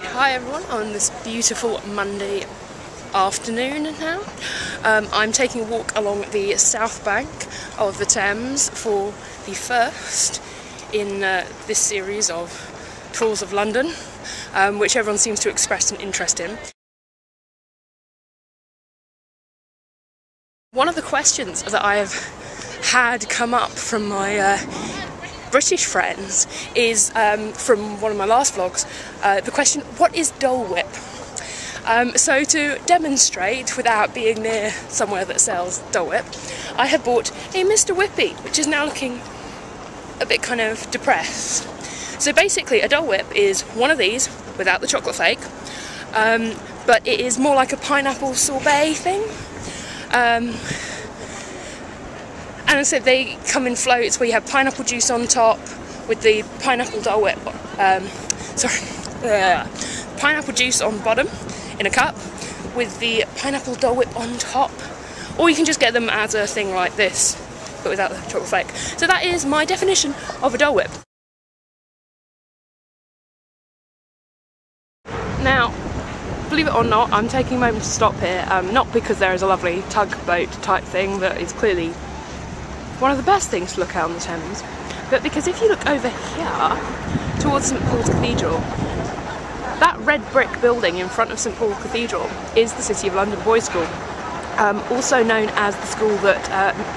Hi everyone, on this beautiful Monday afternoon now. I'm taking a walk along the south bank of the Thames for the first in this series of tours of London, which everyone seems to express an interest in. One of the questions that I have had come up from my British friends is, from one of my last vlogs, the question, what is Dole Whip? So to demonstrate without being near somewhere that sells Dole Whip, I have bought a Mr. Whippy, which is now looking a bit kind of depressed. So basically a Dole Whip is one of these without the chocolate flake, but it is more like a pineapple sorbet thing. And so they come in floats where you have pineapple juice on top with the pineapple Dole Whip, pineapple juice on bottom in a cup with the pineapple Dole Whip on top. Or you can just get them as a thing like this, but without the chocolate flake. So that is my definition of a Dole Whip. Now, believe it or not, I'm taking a moment to stop here, not because there is a lovely tugboat type thing that is clearly one of the best things to look at on the Thames, but because if you look over here towards St Paul's Cathedral, that red brick building in front of St Paul's Cathedral is the City of London Boys' School, also known as the school that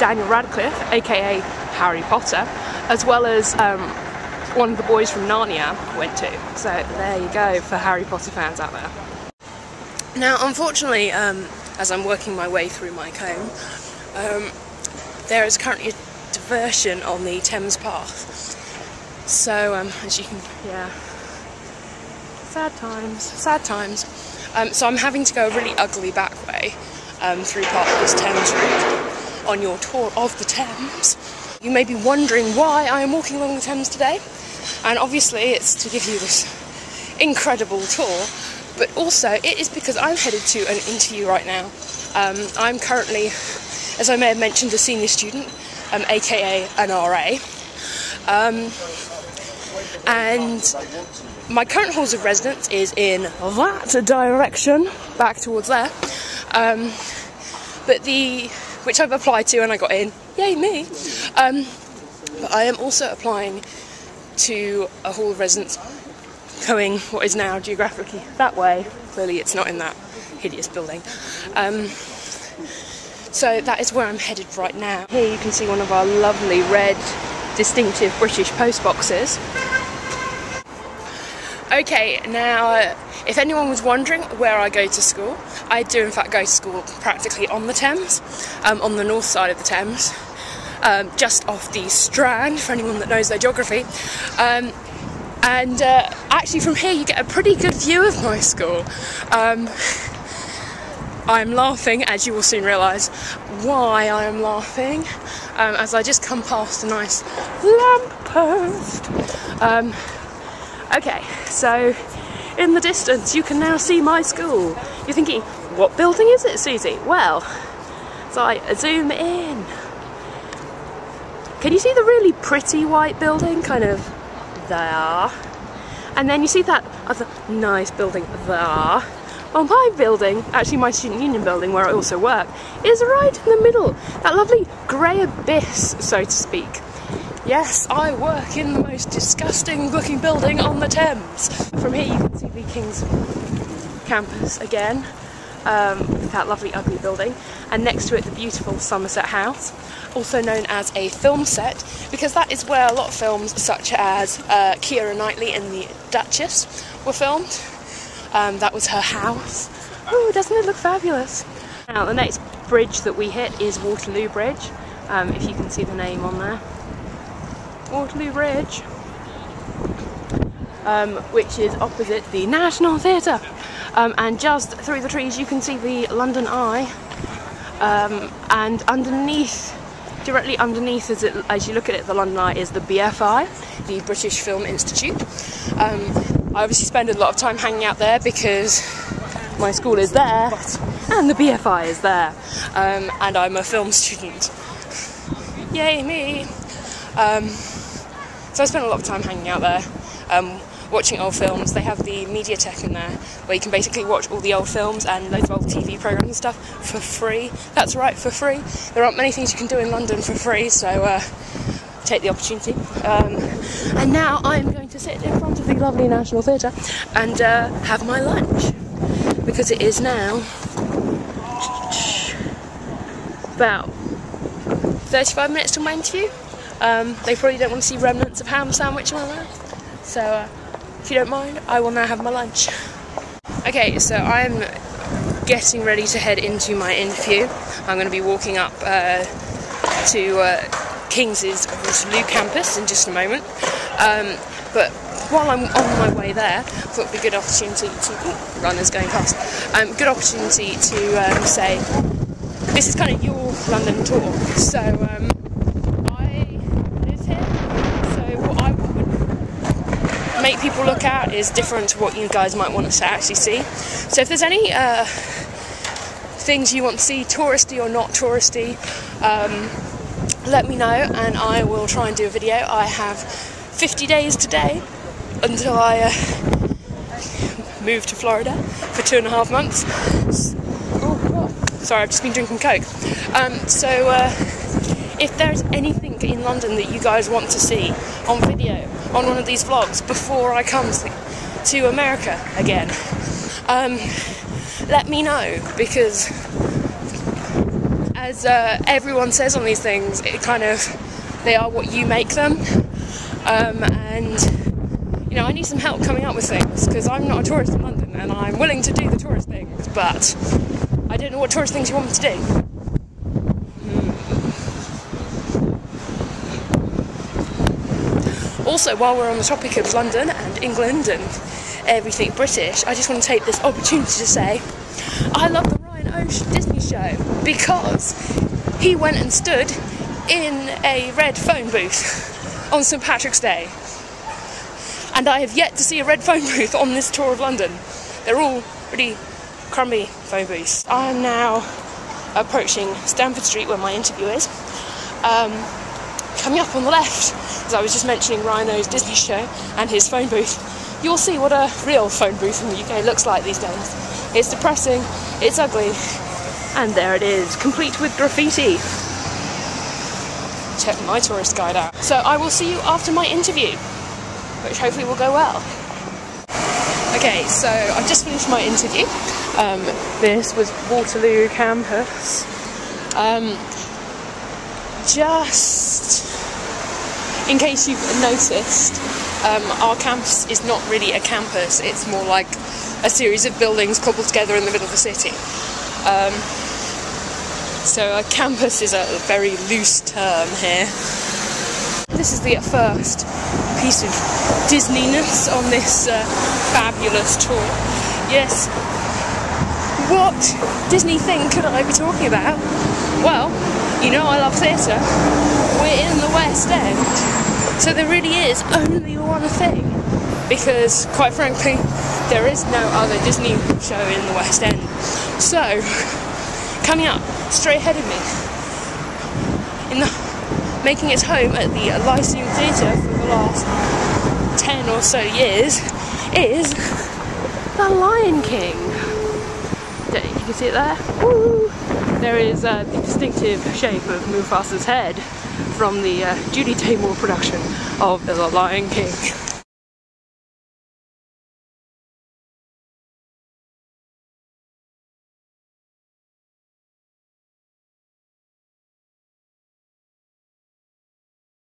Daniel Radcliffe, aka Harry Potter, as well as one of the boys from Narnia went to. So there you go for Harry Potter fans out there. Now unfortunately, as I'm working my way through my comb, there is currently a diversion on the Thames path. So, as you can, sad times. So I'm having to go a really ugly back way through part of this Thames route on your tour of the Thames. You may be wondering why I am walking along the Thames today, and obviously it's to give you this incredible tour, but also it is because I'm headed to an interview right now. I'm currently, as I may have mentioned, a senior student, aka an RA, and my current halls of residence is in that direction, back towards there, but which I've applied to and I got in, yay me, but I am also applying to a hall of residence going what is now geographically that way. Clearly it's not in that hideous building. So that is where I'm headed right now. Here you can see one of our lovely red distinctive British post boxes. Okay, now if anyone was wondering where I go to school, I do in fact go to school practically on the Thames, on the north side of the Thames, just off the Strand, for anyone that knows their geography. And actually from here you get a pretty good view of my school. I'm laughing, as you will soon realise why I am laughing, as I just come past a nice lamppost. Okay, so in the distance you can now see my school. You're thinking, what building is it, Suzie? Well, so I zoom in. Can you see the really pretty white building kind of there? And then you see that other nice building there. Well, my building, actually my student union building where I also work, is right in the middle. That lovely grey abyss, so to speak. Yes, I work in the most disgusting looking building on the Thames. From here you can see the King's campus again, with that lovely ugly building. And next to it the beautiful Somerset House, also known as a film set, because that is where a lot of films such as Keira Knightley and the Duchess were filmed. That was her house. Ooh, doesn't it look fabulous? Now the next bridge that we hit is Waterloo Bridge, if you can see the name on there. Waterloo Bridge, which is opposite the National Theatre, and just through the trees you can see the London Eye, and underneath, directly underneath as you look at it, the London Eye is the BFI, the British Film Institute. I obviously spend a lot of time hanging out there because my school is there and the BFI is there, and I'm a film student. Yay me! So I spent a lot of time hanging out there, watching old films. They have the Mediatek in there, where you can basically watch all the old films and loads of old TV programmes and stuff for free. That's right, for free. There aren't many things you can do in London for free, so take the opportunity. And now I'm going to sit in front of the lovely National Theatre and have my lunch, because it is now about 35 minutes to my interview. They probably don't want to see remnants of ham sandwich in my mouth, so if you don't mind, I will now have my lunch. Okay, so I'm getting ready to head into my interview. I'm going to be walking up to Kings's Waterloo campus in just a moment, but while I'm on my way there, I thought it would be a good opportunity to, runners going past, good opportunity to say, this is kind of your London tour. So I live here, so what I would make people look at is different to what you guys might want us to actually see. So if there's any things you want to see, touristy or not touristy, let me know and I will try and do a video. I have 50 days today until I move to Florida for 2.5 months. Oh God. Sorry, I've just been drinking Coke. So if there's anything in London that you guys want to see on video, on one of these vlogs, before I come to America again, let me know, because as everyone says on these things, they are what you make them, and you know, I need some help coming up with things, because I'm not a tourist in London and I'm willing to do the tourist things, but I don't know what tourist things you want me to do. Also, while we're on the topic of London and England and everything British, I just want to take this opportunity to say I love the Disney show, because he went and stood in a red phone booth on St. Patrick's Day, and I have yet to see a red phone booth on this tour of London. They're all pretty crummy phone booths. I am now approaching Stamford Street, where my interview is. Coming up on the left, as I was just mentioning Rhino's Disney show and his phone booth, you'll see what a real phone booth in the UK looks like these days. It's depressing, it's ugly, and there it is, complete with graffiti. Check my tourist guide out. So I will see you after my interview, which hopefully will go well. Okay, so I've just finished my interview. This was Waterloo campus. Just in case you've noticed, our campus is not really a campus, it's more like a series of buildings cobbled together in the middle of the city. So a campus is a very loose term here. This is the first piece of Disneyness on this fabulous tour. Yes, what Disney thing could I be talking about? Well, you know I love theatre. We're in the West End, so there really is only one thing, because quite frankly there is no other Disney show in the West End. So coming up straight ahead of me, making its home at the Lyceum Theatre for the last 10 or so years, is the Lion King. You can see it there. Woo! There is the distinctive shape of Mufasa's head from the Judy Taymor production of The Lion King.